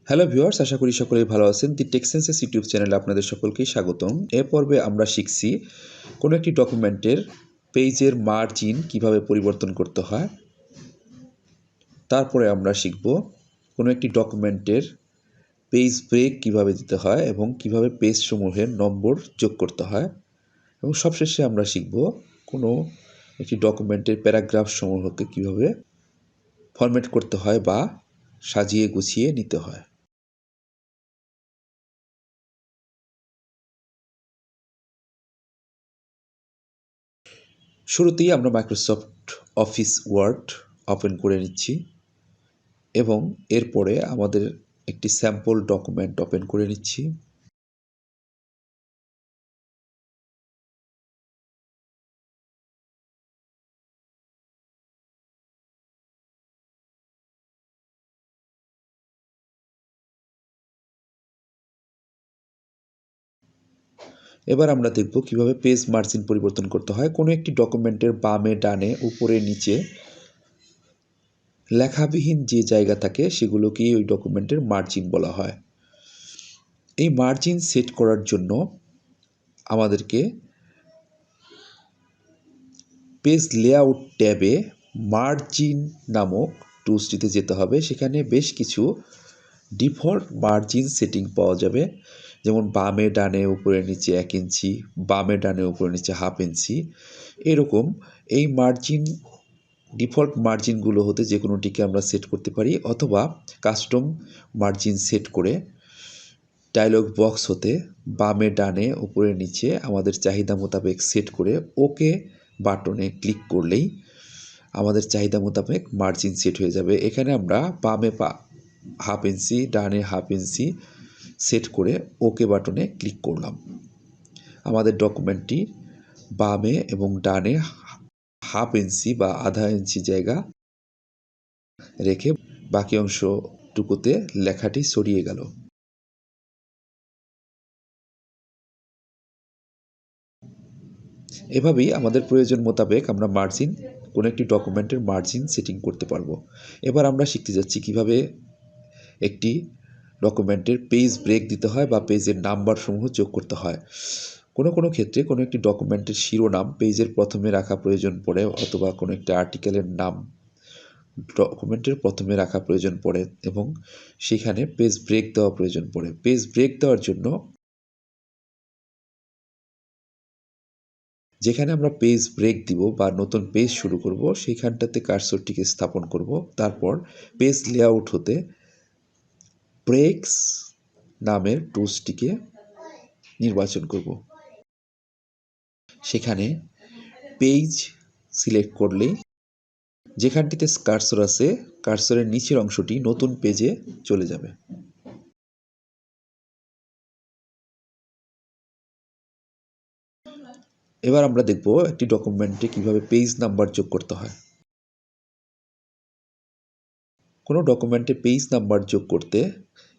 Hello viewers, আশা করি সকলেই ভালো আছেন। দি টেক্সেন্সেস ইউটিউব চ্যানেলে আপনাদের সকলকেই স্বাগতম। এ পর্বে আমরা শিখছি কোনো একটি ডকুমেন্টের পেজের মার্জিন কিভাবে পরিবর্তন করতে হয়। তারপরে আমরা শিখব কোনো একটি ডকুমেন্টের পেজ ব্রেক কিভাবে দিতে হয় এবং কিভাবে পেজ সমূহের নম্বর যোগ করতে হয়। এবং সবশেষে আমরা শিখব কোনো একটি ডকুমেন্টের প্যারাগ্রাফ সমূহকে কিভাবে ফরম্যাট করতে হয় বা সাজিয়ে গুছিয়ে নিতে হয়। শুরুতেই আমরা মাইক্রোসফট অফিস ওয়ার্ড ওপেন করে নিচ্ছি এবং এরপরে আমাদের একটি স্যাম্পল ডকুমেন্ট ওপেন করে নিচ্ছি। এবার আমরা দেখব কিভাবে পেজ মার্জিন পরিবর্তন করতে হয়। কোনো একটি ডকুমেন্টের বামে, ডানে, উপরে, নিচে লেখাবিহীন যে জায়গা থাকে সেগুলোকেই ওই ডকুমেন্টের মার্জিন বলা হয়। এই মার্জিন সেট করার জন্য আমাদেরকে পেজ লেআউট ট্যাবে মার্জিন নামক টুলসটিতে যেতে হবে। সেখানে বেশ কিছু ডিফল্ট মার্জিন সেটিং পাওয়া যাবে, যেমন বামে ডানে উপরে নিচে 1 ইঞ্চি, বামে ডানে উপরে নিচে 1/2 ইঞ্চি। এরকম এই মার্জিন ডিফল্ট মার্জিনগুলো হতে যে কোনোটিকে আমরা সেট করতে পারি, অথবা কাস্টম মার্জিন সেট করে ডায়লগ বক্স হতে বামে ডানে উপরে নিচে আমাদের চাহিদা মোতাবেক সেট করে ওকে বাটনে ক্লিক করলেই আমাদের চাহিদা মোতাবেক মার্জিন সেট হয়ে যাবে। এখানে আমরা বামে 1/2 ইঞ্চি, ডানে 1/2 ইঞ্চি সেট করে ওকে বাটনে ক্লিক করলাম। আমাদের ডকুমেন্টটি বামে এবং ডানে 1/2 ইঞ্চি বা আধা ইঞ্চি জায়গা রেখে বাকি অংশটুকুতে লেখাটি সরিয়ে গেল। এভাবেই আমাদের প্রয়োজন মোতাবেক আমরা কোনো একটি ডকুমেন্টের মার্জিন সেটিং করতে পারবো। এবার আমরা শিখতে যাচ্ছি কিভাবে একটি ডকুমেন্টের পেজ ব্রেক দিতে হয় বা পেজের নাম্বারসমূহ যোগ করতে হয়। কোনো ক্ষেত্রে কোনো একটি ডকুমেন্টের শিরোনাম পেজের প্রথমে রাখা প্রয়োজন পড়ে, অথবা কোনো একটি আর্টিকেলের নাম ডকুমেন্টের প্রথমে রাখা প্রয়োজন পড়ে এবং সেখানে পেজ ব্রেক দেওয়া প্রয়োজন পড়ে। পেজ ব্রেক দেওয়ার জন্য যেখানে আমরা পেজ ব্রেক দিব বা নতুন পেজ শুরু করব, সেইখানটাতে কার্সরটিকে স্থাপন করব। তারপর পেজ লেআউট হতে ব্রেকস নামের টুলসটিকে নির্বাচন করব। সেখানে পেজ সিলেক্ট করলেই যেখানটিতে কার্সর আছে, কার্সরের নিচের অংশটি নতুন পেজে চলে যাবে। এবার আমরা দেখব একটি ডকুমেন্টে কিভাবে পেজ নাম্বার যোগ করতে হয়। কোনো ডকুমেন্টে পেজ নাম্বার যোগ করতে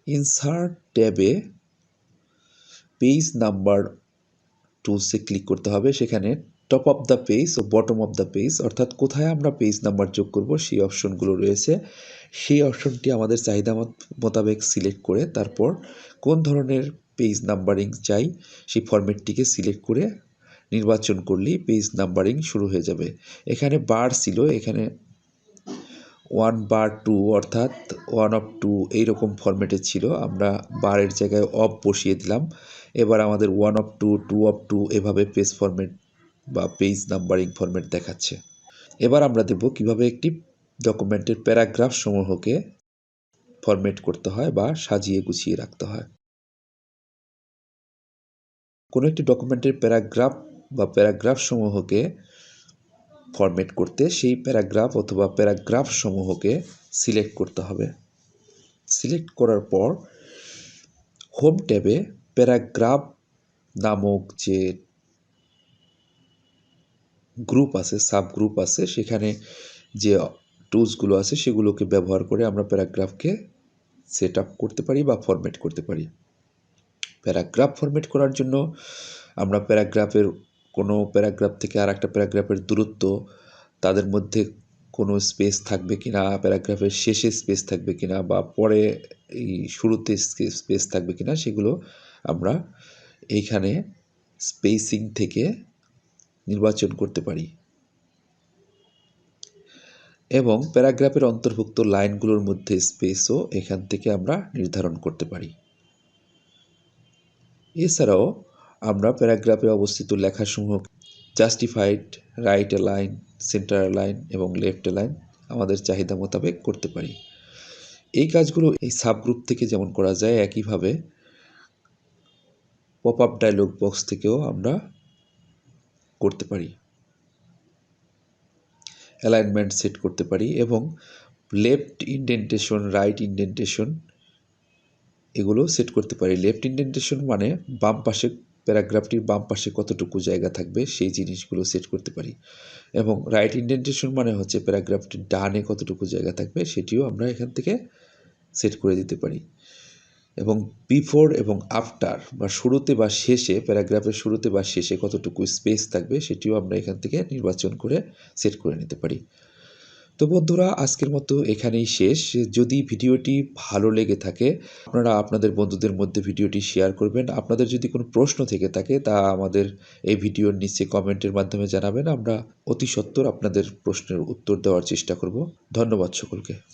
ইনসার্ট ট্যাবে পেজ নাম্বার টুলসে ক্লিক করতে হবে। সেখানে টপ অফ দ্য পেজ ও বটম অফ দ্য পেজ, অর্থাৎ কোথায় আমরা পেজ নাম্বার যোগ করব সেই অপশনগুলো রয়েছে। সেই অপশনটি আমাদের চাহিদা মোতাবেক সিলেক্ট করে তারপর কোন ধরনের পেজ নাম্বারিং চাই সেই ফরম্যাটটিকে সিলেক্ট করে নির্বাচন করলেই পেজ নাম্বারিং শুরু হয়ে যাবে। এখানে বার ছিল, এখানে 1 বার 2 অর্থাৎ 1 অফ 2 এইরকম ফরম্যাটে ছিল। আমরা বারের জায়গায় অফ বসিয়ে দিলাম। এবার আমাদের 1 অফ 2, 2 অফ 2 এভাবে পেজ ফরম্যাট বা পেজ নাম্বারিং ফরম্যাট দেখাচ্ছে। এবার আমরা দেখব কিভাবে একটি ডকুমেন্টের প্যারাগ্রাফ সমূহকে ফরম্যাট করতে হয় বা সাজিয়ে গুছিয়ে রাখতে হয়। কোনো একটি ডকুমেন্টের প্যারাগ্রাফ সমূহকে ফরম্যাট করতে সেই প্যারাগ্রাফ অথবা প্যারাগ্রাফ সমূহকে সিলেক্ট করতে হবে। সিলেক্ট করার পর হোম ট্যাবে প্যারাগ্রাফ নামক যে গ্রুপ আছে, সাব গ্রুপ আছে, সেখানে যে টুলসগুলো আছে সেগুলোকে ব্যবহার করে আমরা প্যারাগ্রাফকে সেট আপ করতে পারি বা ফরম্যাট করতে পারি। প্যারাগ্রাফ ফরম্যাট করার জন্য আমরা কোনো প্যারাগ্রাফ থেকে আর একটা প্যারাগ্রাফের দূরত্ব, তাদের মধ্যে কোনো স্পেস থাকবে কিনা, প্যারাগ্রাফের শেষে স্পেস থাকবে কিনা বা পরে এই শুরুতে স্পেস থাকবে কিনা সেগুলো আমরা এইখানে স্পেসিং থেকে নির্বাচন করতে পারি এবং প্যারাগ্রাফের অন্তর্ভুক্ত লাইনগুলোর মধ্যে স্পেসও এখান থেকে আমরা নির্ধারণ করতে পারি। এছাড়াও আমরা প্যারাগ্রাফে অবস্থিত লেখাসমূহ justified, right align, centre align এবং লেফট অ্যালাইন আমাদের চাহিদা মোতাবেক করতে পারি। এই কাজগুলো এই সাবগ্রুপ থেকে যেমন করা যায়, একইভাবে পপ আপ ডায়লগ বক্স থেকেও আমরা করতে পারি। অ্যালাইনমেন্ট সেট করতে পারি এবং লেফট ইন্ডেন্টেশন, রাইট ইন্ডেন্টেশন এগুলো সেট করতে পারি। লেফট ইন্ডেন্টেশন মানে বাম পাশে, প্যারাগ্রাফটির বাম পাশে কতটুকু জায়গা থাকবে সেই জিনিসগুলো সেট করতে পারি এবং রাইট ইন্ডেন্টেশন মানে হচ্ছে প্যারাগ্রাফটির ডানে কতটুকু জায়গা থাকবে সেটিও আমরা এখান থেকে সেট করে দিতে পারি এবং বিফোর এবং আফটার বা শুরুতে বা শেষে, প্যারাগ্রাফের শুরুতে বা শেষে কতটুকু স্পেস থাকবে সেটিও আমরা এখান থেকে নির্বাচন করে সেট করে নিতে পারি। তো বন্ধুরা, আজকের মতো এখানেই শেষ। যদি ভিডিওটি ভালো লেগে থাকে আপনারা আপনাদের বন্ধুদের মধ্যে ভিডিওটি শেয়ার করবেন। আপনাদের যদি কোনো প্রশ্ন থেকে থাকে তা আমাদের এই ভিডিওর নিচে কমেন্টের মাধ্যমে জানাবেন। আমরা অতি সত্বর আপনাদের প্রশ্নের উত্তর দেওয়ার চেষ্টা করব। ধন্যবাদ সকলকে।